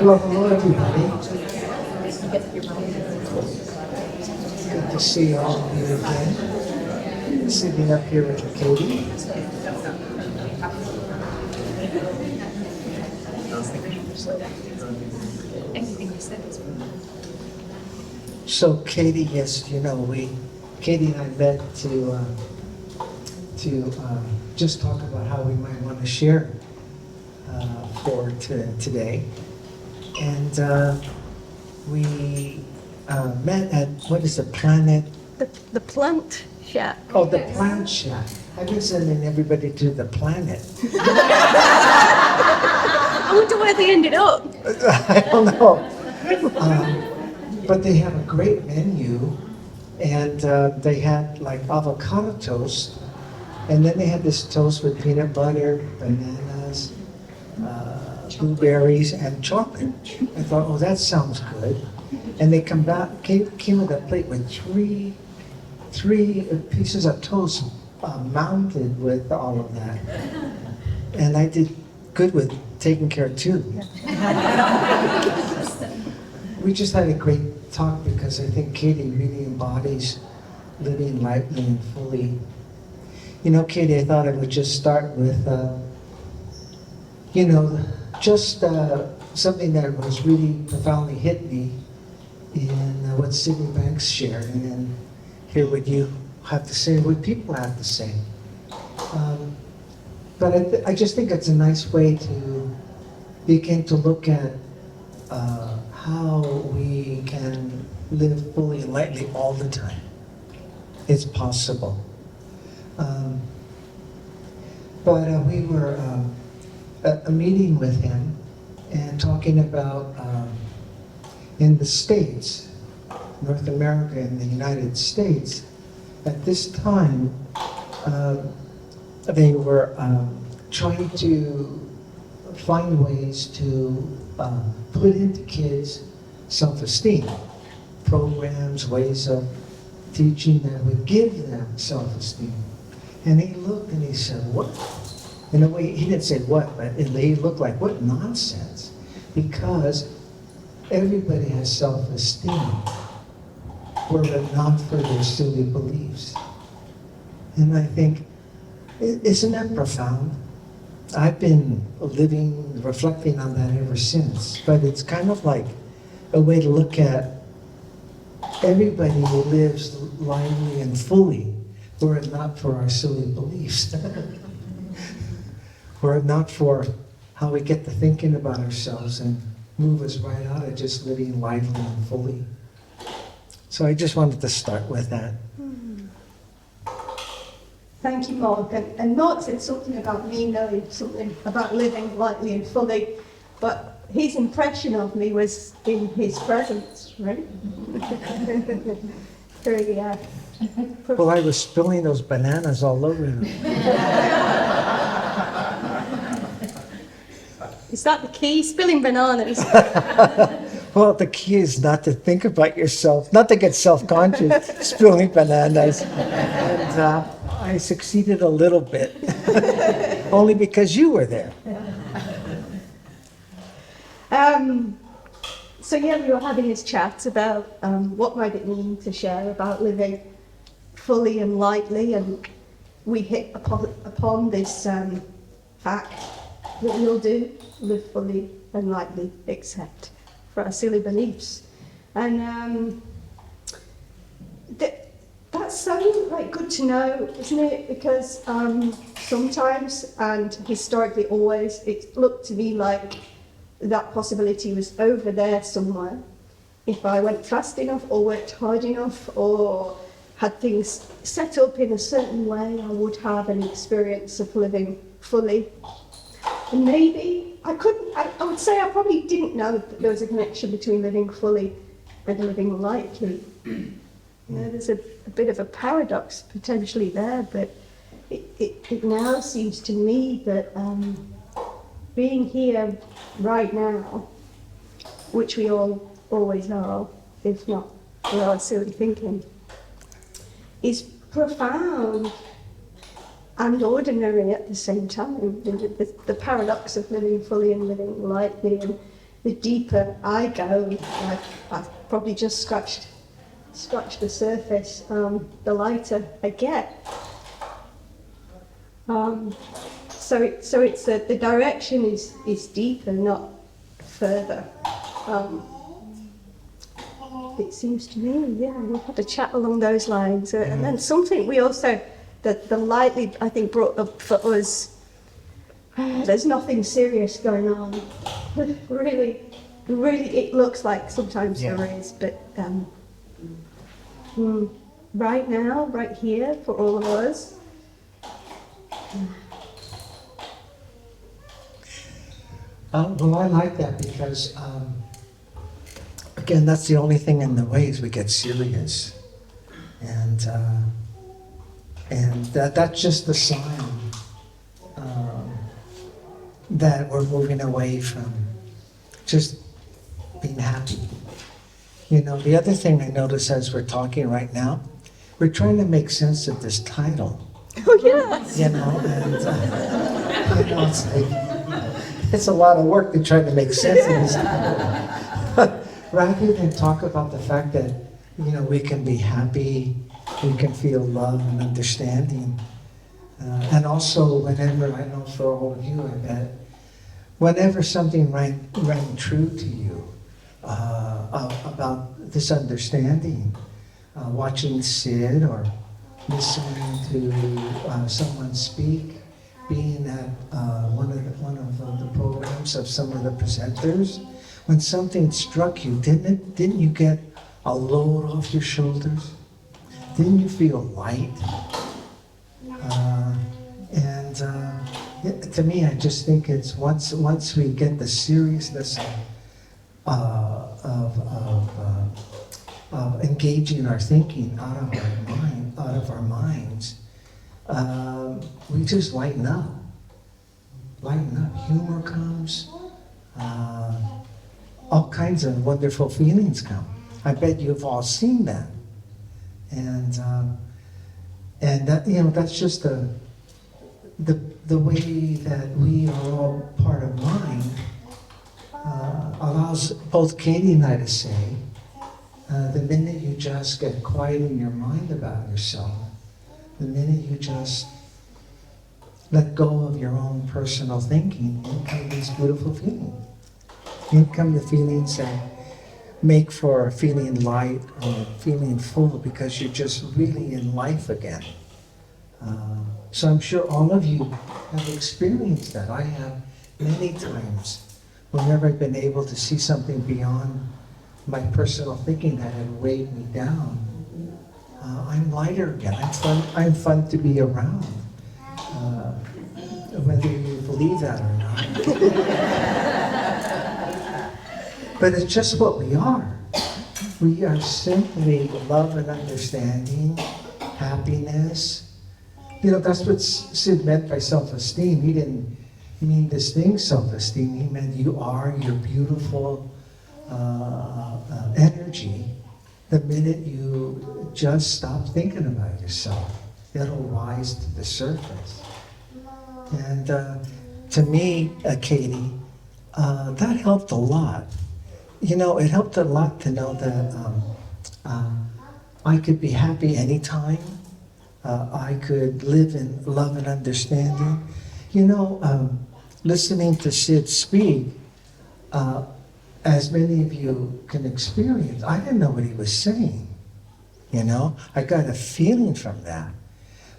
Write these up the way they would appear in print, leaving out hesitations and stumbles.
Well, hello everybody. Good to see all of you again. Sitting up here with Katie. So Katie, yes, you know, Katie and I met to just talk about how we might want to share for today. And we met at, what is the planet? The plant shack. Oh, the plant shack. I've been sending everybody to the planet. I wonder where they ended up. I don't know. But they have a great menu, and they had like avocado toast, and then they had this toast with peanut butter, bananas, blueberries, and chocolate. I thought, oh, that sounds good. And they came with a plate with three pieces of toast mounted with all of that. And I did good with taking care of two. We just had a great talk because I think Katie really embodies living lightly and fully. You know, Katie, I thought I would just start with, just something that was really profoundly hit me in what Sydney Banks shared, and then hear what you have to say, what people have to say. But I just think it's a nice way to begin to look at how we can live fully and lightly all the time. It's possible. But we were at a meeting with him and talking about in the States, North America and the United States, at this time, they were trying to find ways to put into kids self-esteem, programs, ways of teaching that would give them self-esteem. And he looked and he said, what? In a way, he didn't say what, but he looked like, what nonsense. Because everybody has self-esteem, were it not for their silly beliefs. And I think, isn't that profound? I've been reflecting on that ever since. But it's kind of like a way to look at everybody who lives lively and fully, were it not for our silly beliefs. Were it not for how we get to thinking about ourselves and move us right out of just living lively and fully. So I just wanted to start with that. Thank you, Mark. And Mark said something about me knowing something about living lightly and fully, but his impression of me was in his presence, right? Very, Well, I was spilling those bananas all over him. Is that the key? Spilling bananas. Well, the key is not to think about yourself, not to get self-conscious, spilling bananas. And I succeeded a little bit, only because you were there. So yeah, we were having this chat about what might it mean to share about living fully and lightly, and we hit upon this fact that we'll do live fully and lightly, except for our silly beliefs. And that's so like good to know, isn't it? Because sometimes, and historically always, it looked to me like that possibility was over there somewhere. If I went fast enough or worked hard enough or had things set up in a certain way, I would have an experience of living fully. And maybe I would say I probably didn't know that there was a connection between living fully and living lightly. You know, there's a bit of a paradox potentially there, but it now seems to me that being here right now, which we all always are, if not for our silly thinking, is profound and ordinary at the same time. The paradox of living fully and living lightly, and the deeper I go, I've probably just scratched the surface, the lighter I get. So it's the direction is deeper, not further. It seems to me, yeah, we've had a chat along those lines. And then something we also, that the lightly, I think, brought up for us, there's nothing serious going on. really, it looks like sometimes there is, but right now, right here, for all of us. Well, I like that because, again, that's the only thing in the way is we get serious. And that's just the sign that we're moving away from just being happy. You know, the other thing I notice as we're talking right now, we're trying to make sense of this title. Oh, yes. You know, and you know, it's like, it's a lot of work to try to make sense of this title. Rather than talk about the fact that, you know, we can be happy, we can feel love and understanding. And also, whenever, I know for all of you, I bet, whenever something rang true to you about this understanding, watching Sid or listening to someone speak, being at one of the programs of some of the presenters, when something struck you, didn't you get a load off your shoulders? Didn't you feel light? To me, I just think it's once we get the seriousness of engaging our thinking out of our minds, we just lighten up. Humor comes. All kinds of wonderful feelings come. I bet you've all seen that. And that, you know, that's just the way that we are all part of mind allows both Katie and I to say, the minute you just get quiet in your mind about yourself, the minute you just let go of your own personal thinking, in come these beautiful feelings. In come the feelings that make for feeling light or feeling full because you're just really in life again. So I'm sure all of you have experienced that. I have many times whenever I've been able to see something beyond my personal thinking that had weighed me down. I'm lighter again. I'm fun to be around, whether you believe that or not. But it's just what we are. We are simply love and understanding, happiness. You know, that's what Sid meant by self-esteem. He didn't mean this thing, self-esteem. He meant you are your beautiful energy. The minute you just stop thinking about yourself, it'll rise to the surface. And to me, Katie, that helped a lot. You know, it helped a lot to know that I could be happy anytime. I could live in love and understanding. You know, listening to Sid speak, as many of you can experience, I didn't know what he was saying. You know, I got a feeling from that.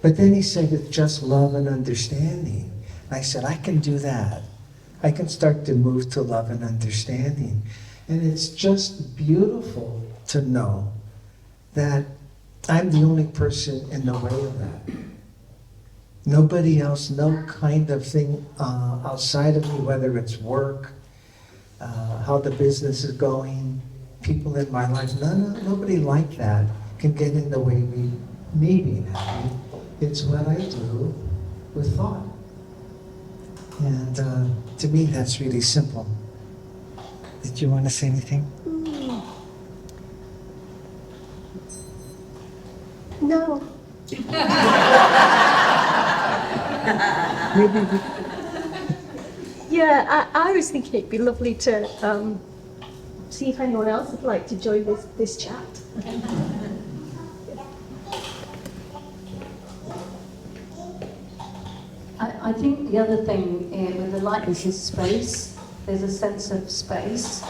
But then he said it's just love and understanding. I said, I can do that. I can start to move to love and understanding. And it's just beautiful to know that I'm the only person in the way of that. Nobody else, no kind of thing outside of me, whether it's work, how the business is going, people in my life, nobody like that can get in the way of me being happy. It's what I do with thought. And to me, that's really simple. Did you want to say anything? No. Maybe we... Yeah, I was thinking it'd be lovely to see if anyone else would like to join this chat. I think the other thing with the lightness is space. There's a sense of space.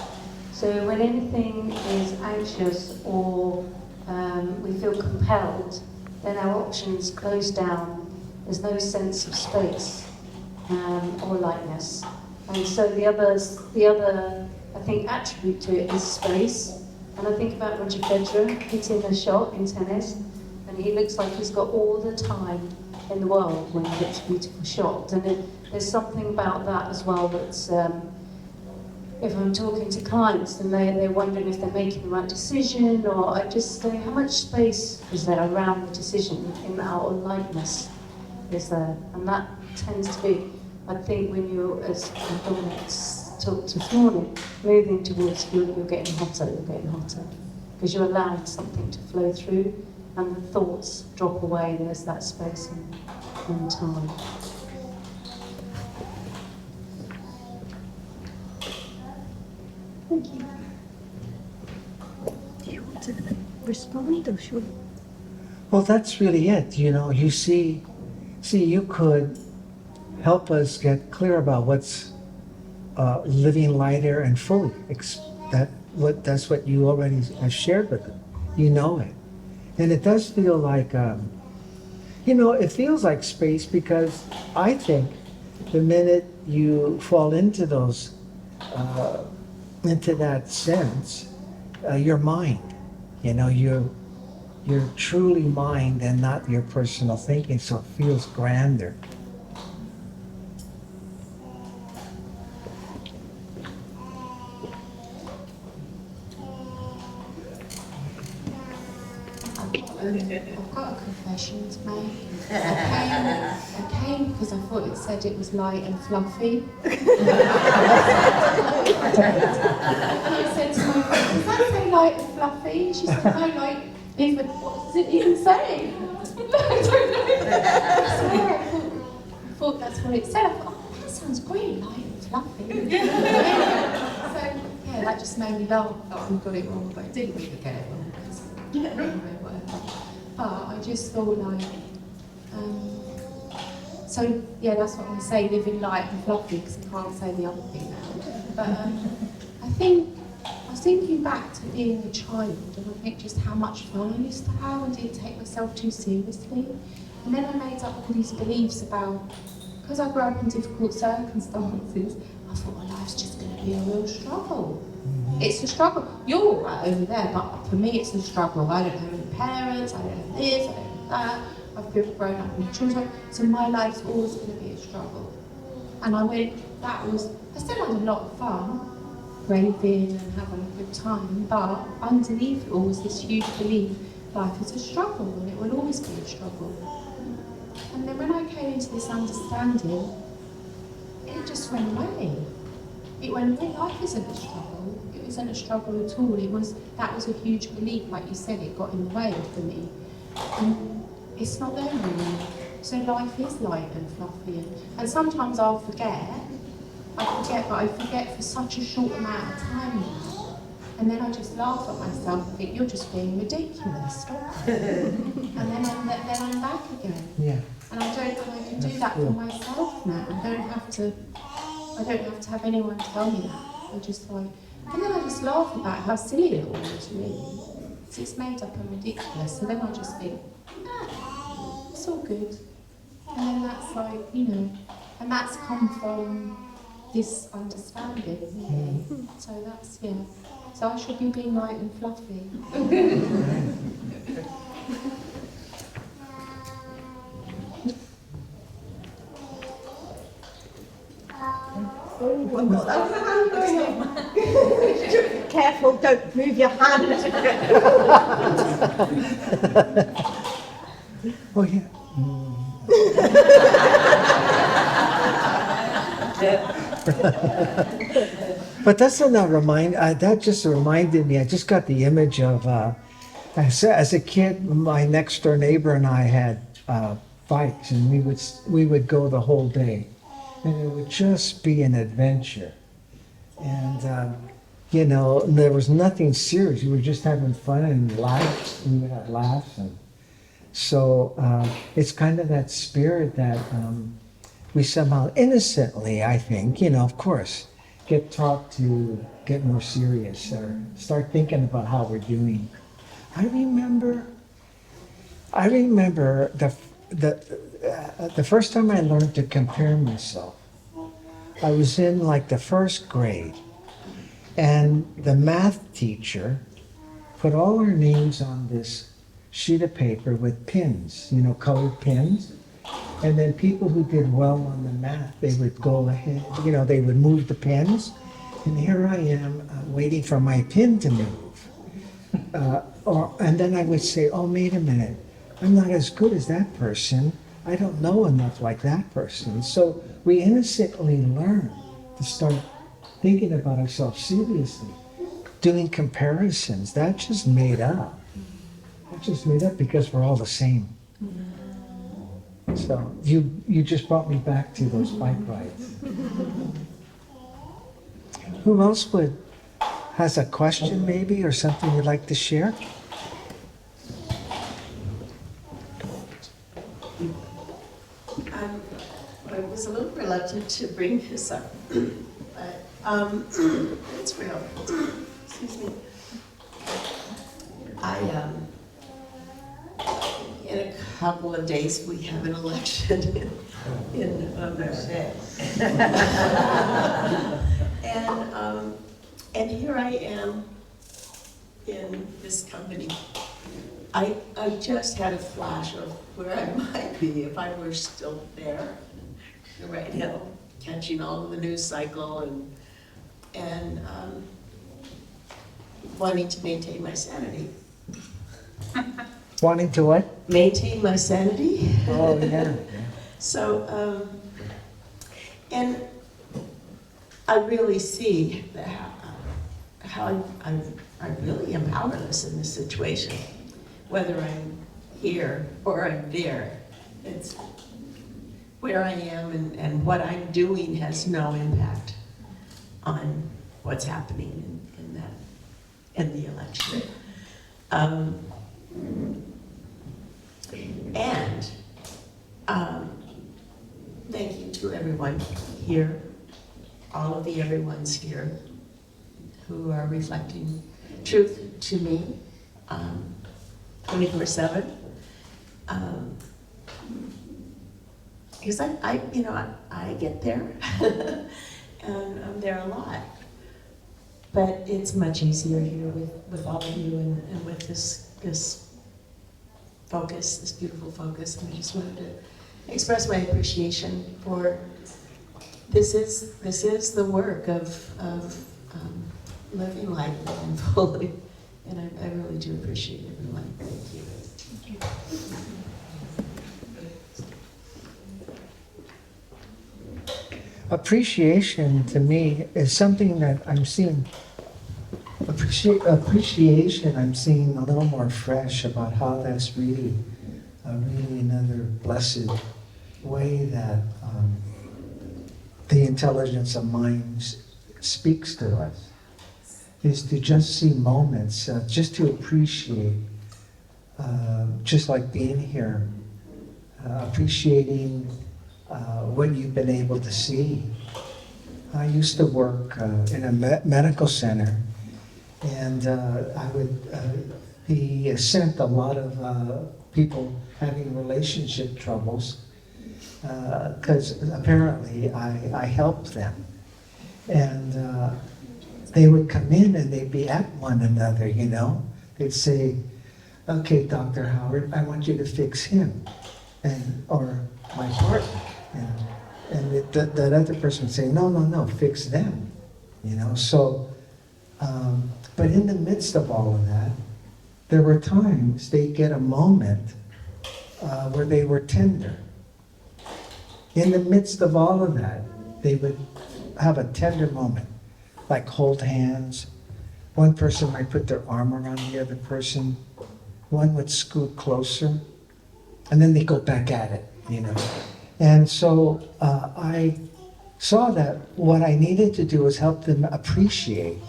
So when anything is anxious or we feel compelled, then our options close down. There's no sense of space or lightness. And so the other, I think, attribute to it is space. And I think about Roger Federer hitting a shot in tennis, and he looks like he's got all the time in the world when he hits a beautiful shot. And there's something about that as well that's, if I'm talking to clients and they're wondering if they're making the right decision, or I just say, how much space is there around the decision in our lightness is there? And that tends to be, I think, when you're, as Dominic's talked this morning, moving towards you're getting hotter, because you're allowing something to flow through and the thoughts drop away. There's that space and time. Thank you. Do you want to respond, or should we? Well, that's really it. You know, you see, you could help us get clear about what's living lighter and fully. That's what you already have shared with them. You know it. And it does feel like, it feels like space, because I think the minute you fall into those, into that sense, your mind, you're truly mind and not your personal thinking, so it feels grander. I've got a confession to make. I came because I thought it said it was light and fluffy. And I said to my friend, does that say light and fluffy? She said, no, like, even, what does it even say? I don't know. I swear I thought that's what it said. I thought, oh, that sounds great, light and fluffy. So, yeah, that just made me laugh. I thought I got it wrong, but I didn't really get it wrong. But I just thought like, so yeah, that's what I'm going to say, living light and fluffy, because I can't say the other thing now. But I was thinking back to being a child, and I think just how much fun I used to have and didn't take myself too seriously. And then I made up all these beliefs about, because I grew up in difficult circumstances, I thought my life's just going to be a real struggle. It's a struggle. You're all right over there, but for me it's a struggle. I don't have any parents, I don't have this, I don't have that. I've grown up with children, so my life's always going to be a struggle. And I still had a lot of fun, raving and having a good time, but underneath it all was this huge belief, life is a struggle and it will always be a struggle. And then when I came into this understanding, it just went away. It went away, life isn't a struggle. It wasn't a struggle at all. That was a huge belief, like you said, it got in the way for me. And it's not there anymore. So life is light and fluffy. And sometimes I'll forget, but I forget for such a short amount of time now. And then I just laugh at myself and think, you're just being ridiculous, stop it. And then I'm back again. Yeah. And I can do that for myself now. I don't have to have anyone tell me that. I just like, and then I just laugh about how silly it all is, really. It's made up and ridiculous. So then I just think, nah, it's all good. And then that's like, and that's come from this understanding, really. So that's, yeah. So I should be being light and fluffy. Careful, don't move your hand. Oh, yeah. But that's not that just reminded me, I just got the image of, as a kid, my next door neighbor and I had bikes, and we would go the whole day. and it would just be an adventure. And, you know, there was nothing serious. We were just having fun and laughs. We would have laughs. And so it's kind of that spirit that we somehow innocently, I think, you know, of course, get taught to get more serious or start thinking about how we're doing. I remember the first time I learned to compare myself. I was in like the first grade, and the math teacher put all our names on this sheet of paper with pins, you know, colored pins. And then people who did well on the math, they would go ahead, you know, they would move the pins. And here I am waiting for my pin to move. And then I would say, oh, wait a minute, I'm not as good as that person. I don't know enough like that person. So we innocently learn to start thinking about ourselves seriously, doing comparisons. That's just made up. That's just made up because we're all the same. So you just brought me back to those bike rides. Who else has a question maybe or something you'd like to share? I was a little reluctant to bring this up, but it's real. Excuse me. In a couple of days, we have an election in Marseille. And here I am in this company. I just had a flash of where I might be if I were still there right now, catching all of the news cycle and wanting to maintain my sanity. Wanting to what? Maintain my sanity. Oh, yeah. So, and I really see how I really am powerless in this situation, whether I'm here or I'm there. It's where I am and what I'm doing has no impact on what's happening in the election. Thank you to everyone here, all of the everyone's here who are reflecting truth to me 24/7. Because I get there and I'm there a lot. But it's much easier here with all of you and with this focus, this beautiful focus. And I just wanted to express my appreciation for this is the work of living life and fully. And I really do appreciate everyone. Thank you. Appreciation to me is something that I'm seeing. Appreciation I'm seeing a little more fresh about how that's really another blessed way that the intelligence of mind speaks to us, is to just see moments, just to appreciate, just like being here, appreciating what you've been able to see. I used to work in a medical center, and I would be sent a lot of people having relationship troubles because apparently I helped them. And they would come in and they'd be at one another, you know. They'd say, okay, Dr. Howard, I want you to fix him, or my partner. And that other person would say, no, fix them, you know. So, but in the midst of all of that, there were times they'd get a moment where they were tender. In the midst of all of that, they would have a tender moment, like hold hands. One person might put their arm around the other person. One would scoot closer, and then they go back at it, you know. And so I saw that what I needed to do was help them appreciate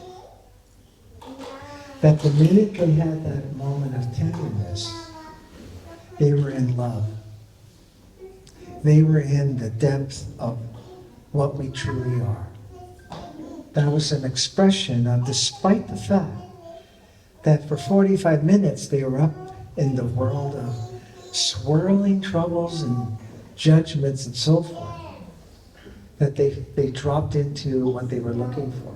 that the minute they had that moment of tenderness, they were in love. They were in the depth of what we truly are. That was an expression of, despite the fact that for 45 minutes they were up in the world of swirling troubles and judgments and so forth, that they dropped into what they were looking for.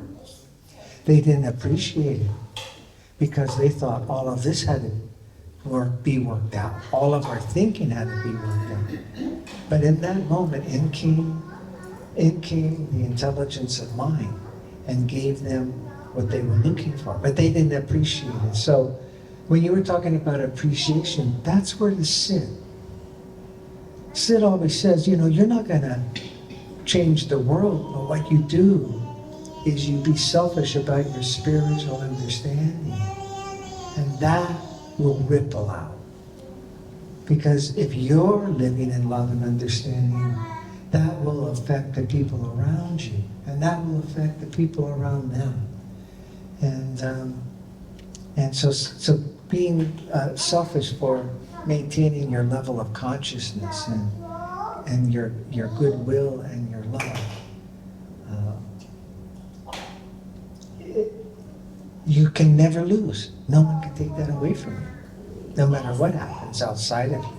They didn't appreciate it because they thought all of this had to be worked out. All of our thinking had to be worked out. But in that moment, in came the intelligence of mind and gave them what they were looking for. But they didn't appreciate it. So when you were talking about appreciation, that's where the Sid always says, you know, you're not going to change the world, but what you do is you be selfish about your spiritual understanding. And that will ripple out. Because if you're living in love and understanding, that will affect the people around you. And that will affect the people around them. And so being selfish for maintaining your level of consciousness and your goodwill and your love, you can never lose. No one can take that away from you, no matter what happens outside of you.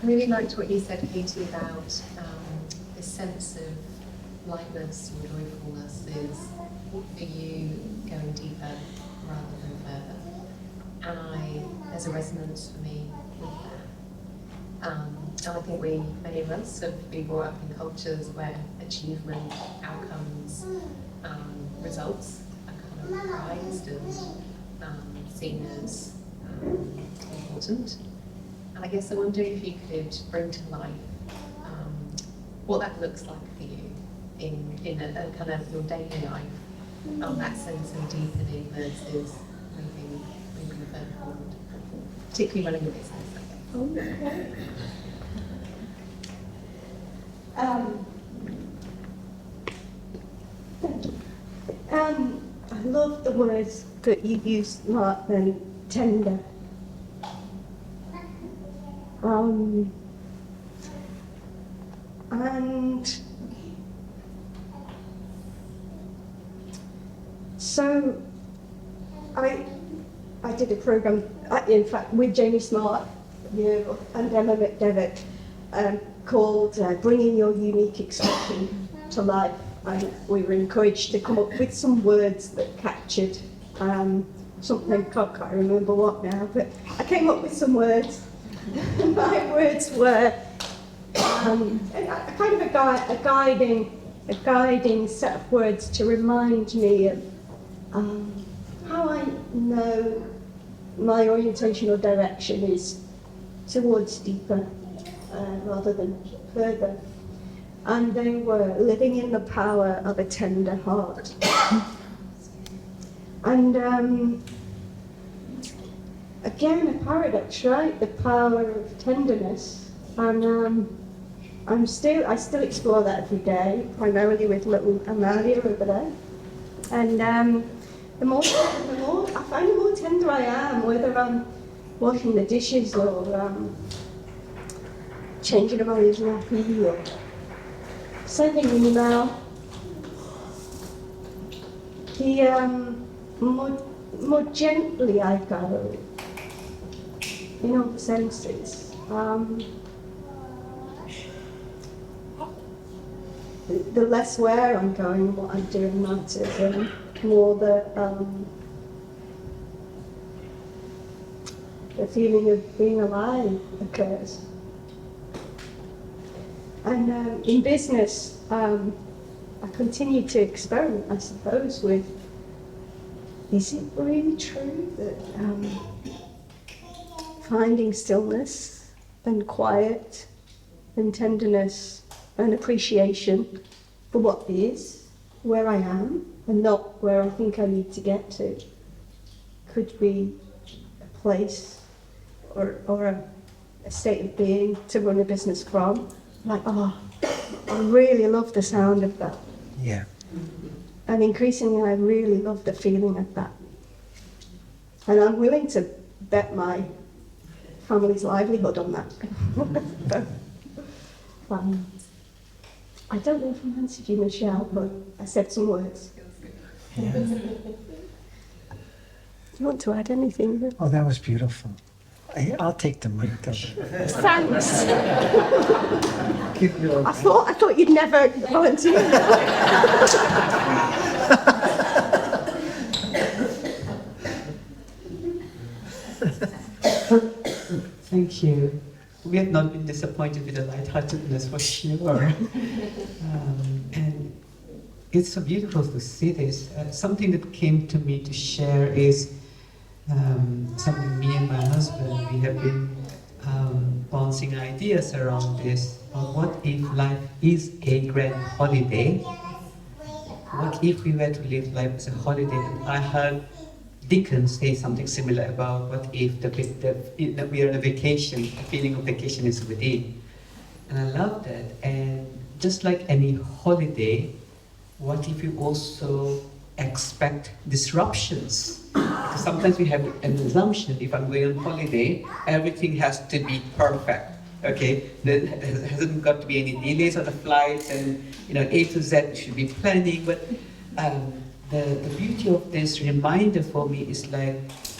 I really liked what you said, Katie, about this sense of lightness or joyfulness is for you going deeper rather than further. And there's a resonance for me with that. And I think many of us have been brought up in cultures where achievement, outcomes, results are kind of prized and seen as important. And I guess I wonder if you could bring to life what that looks like for you in a kind of your daily life, that sense of deepening versus moving further forward, particularly running a business, I guess. I love the words that you used, Mark, and tender. And so I did a program, in fact, with Jamie Smart, and Emma McDevitt, called Bringing Your Unique Expression to Life. And we were encouraged to come up with some words that captured something, I can't remember what now, but I came up with some words. My words were kind of a guiding set of words to remind me of how I know my orientation or direction is towards deeper rather than further. And they were living in the power of a tender heart. And again, a paradox, right? The power of tenderness. And I still explore that every day, primarily with little Amalia over there. And the more I find, the more tender I am, whether I'm washing the dishes or changing Amalia's nappy or sending an email. The more gently I go in all the senses. The less where I'm going, what I'm doing matters, and more the feeling of being alive occurs. And in business, I continue to experiment, I suppose, with, is it really true that finding stillness and quiet and tenderness and appreciation for what is where I am and not where I think I need to get to. Could be a place or a state of being to run a business from. Like, oh, I really love the sound of that. Yeah. And increasingly, I really love the feeling of that. And I'm willing to bet my family's livelihood on that. I don't know if I answered you, Michelle, but I said some words. Yeah. Do you want to add anything? Oh, that was beautiful. I'll take the mic. Thanks. Give you a- I thought you'd never volunteer. Thank you. We have not been disappointed with the lightheartedness for sure. And it's so beautiful to see this. Something that came to me to share is something me and my husband, we have been bouncing ideas around this. What if life is a grand holiday? What if we were to live life as a holiday? I heard Dickens say something similar about what if we are on a vacation, the feeling of vacation is within. And I love that. And just like any holiday, what if you also expect disruptions? Because sometimes we have an assumption, if I'm going on holiday, everything has to be perfect. Okay, there hasn't got to be any delays on the flights, and A to Z you should be planning. But the beauty of this reminder for me is like,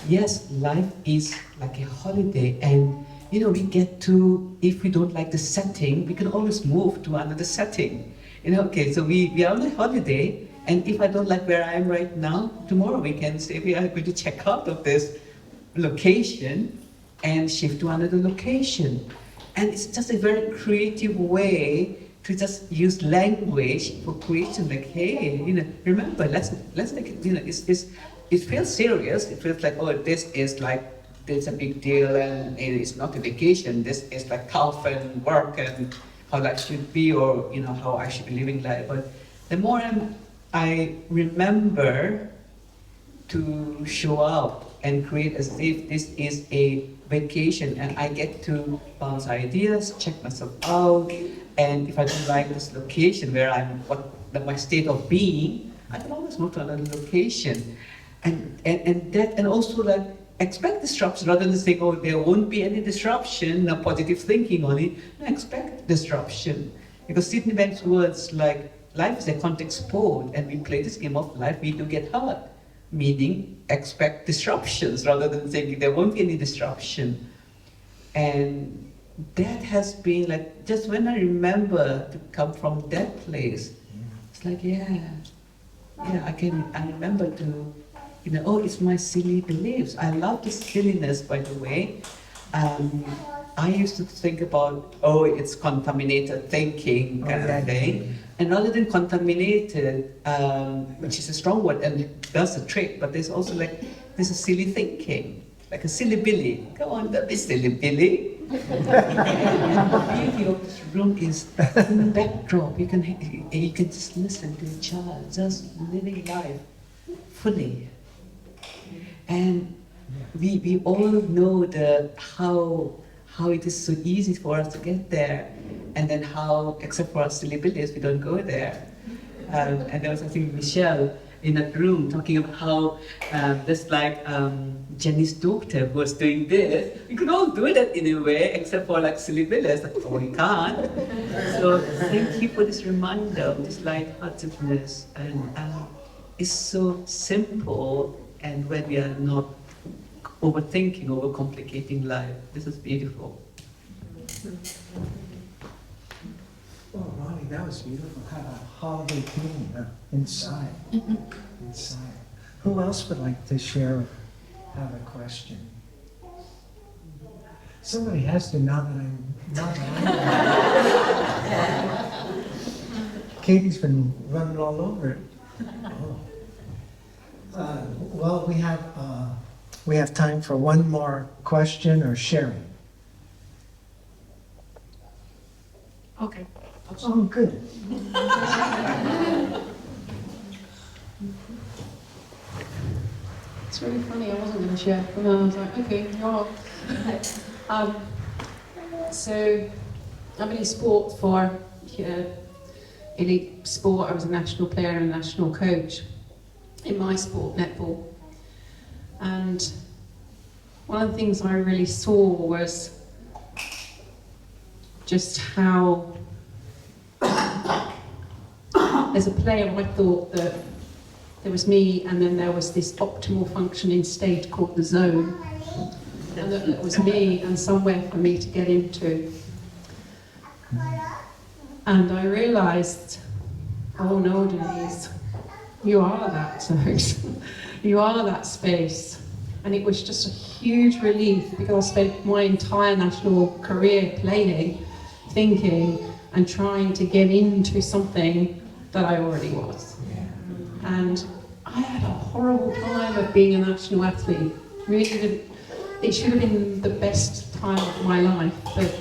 yes, life is like a holiday, and we get to, if we don't like the setting, we can always move to another setting. Okay, so we are on a holiday, and if I don't like where I am right now, tomorrow we can say we are going to check out of this location and shift to another location. And it's just a very creative way to just use language for creation. Like, hey, remember, let's make it. It feels serious. It feels like, oh, this is like a big deal, and it's not a vacation. This is like tough and work and how life should be, or how I should be living life. But the more I remember to show up and create as if this is a vacation, and I get to bounce ideas, check myself out, and if I don't like this location where I'm, my state of being, I can always move to another location, and also like expect disruption rather than saying, oh, there won't be any disruption, no positive thinking on it. No, expect disruption, because Sidney Bank's words like, life is a contact sport, and we play this game of life, we do get hurt. Meaning, expect disruptions rather than saying there won't be any disruption. And that has been like, just when I remember to come from that place, it's like, I remember to, oh, it's my silly beliefs. I love the silliness, by the way. I used to think about, oh, it's contaminated thinking kind of thing. And rather than contaminated, which is a strong word and it does the trick, but there's also like, there's a silly thinking, like a silly Billy. Come on, don't be silly Billy. And the beauty of this room is in the backdrop, you can just listen to a child, just living life fully. And we all know how it is so easy for us to get there, and then how, except for our silly beliefs, we don't go there. And there was, I think, Michelle in that room talking about how just like Jenny's daughter who was doing this, we could all do that in a way, except for like silly beliefs, like, oh, we can't. So thank you for this reminder of this lightheartedness, and it's so simple, and when we are not overthinking, overcomplicating life. This is beautiful. Oh, Ronnie, that was beautiful. Kind of a holiday feeling inside. Inside. Who else would like to share, have a question? Somebody has to, now that I'm Katie's been running all over it. Oh. Well, we have time for one more question or sharing. Okay. Oh, good. It's really funny, I wasn't going to share. And then I was like, okay, you are. So, I've been in sport for elite sport. I was a national player and a national coach in my sport, netball. And one of the things I really saw was just how, as a player, I thought that there was me and then there was this optimal functioning state called the zone. And that it was me and somewhere for me to get into. And I realised, oh no, Denise, you are that zone. You are that space. And it was just a huge relief because I spent my entire national career playing, thinking, and trying to get into something that I already was. And I had a horrible time of being a national athlete. Really didn't. It should have been the best time of my life, but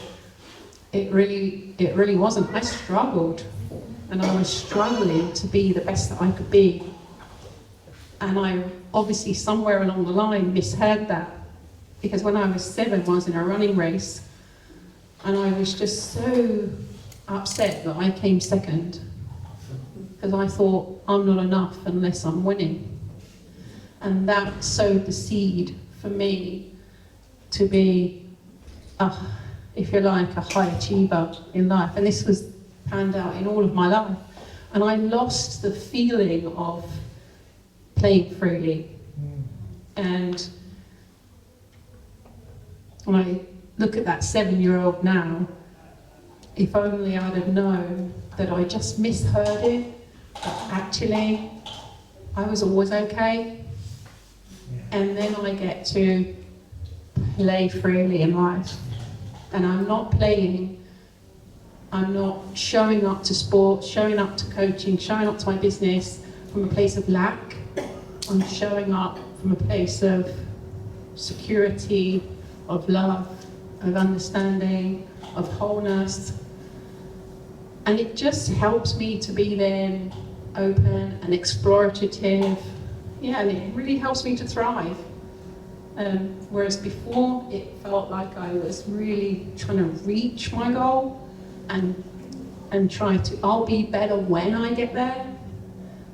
it really wasn't. I struggled, and I was struggling to be the best that I could be. And I obviously somewhere along the line misheard that, because when I was 7, I was in a running race, and I was just so upset that I came second, because I thought I'm not enough unless I'm winning. And that sowed the seed for me to be, if you like, a high achiever in life. And this was panned out in all of my life. And I lost the feeling of playing freely. And when I look at that 7-year-old now, if only I'd have known that I just misheard it, that actually I was always okay. And then I get to play freely in life. And I'm not playing, I'm not showing up to sport, showing up to coaching, showing up to my business from a place of lack. I'm showing up from a place of security, of love, of understanding, of wholeness. And it just helps me to be then open and explorative. Yeah, and it really helps me to thrive. Whereas before, it felt like I was really trying to reach my goal and try to, I'll be better when I get there.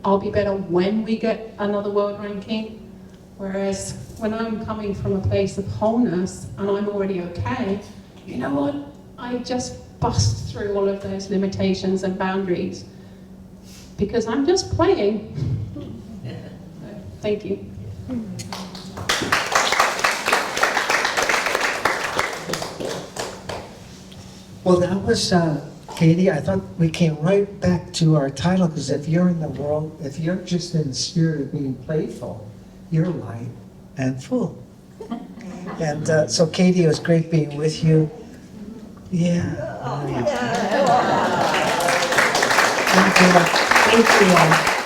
I'll be better when we get another world ranking. Whereas when I'm coming from a place of wholeness and I'm already okay, you know what? I just bust through all of those limitations and boundaries because I'm just playing. Thank you. Well, that was, Katie, I thought we came right back to our title, because if you're in the world, if you're just in the spirit of being playful, you're light and full. And so, Katie, it was great being with you. Yeah. Thank you. Thank you all.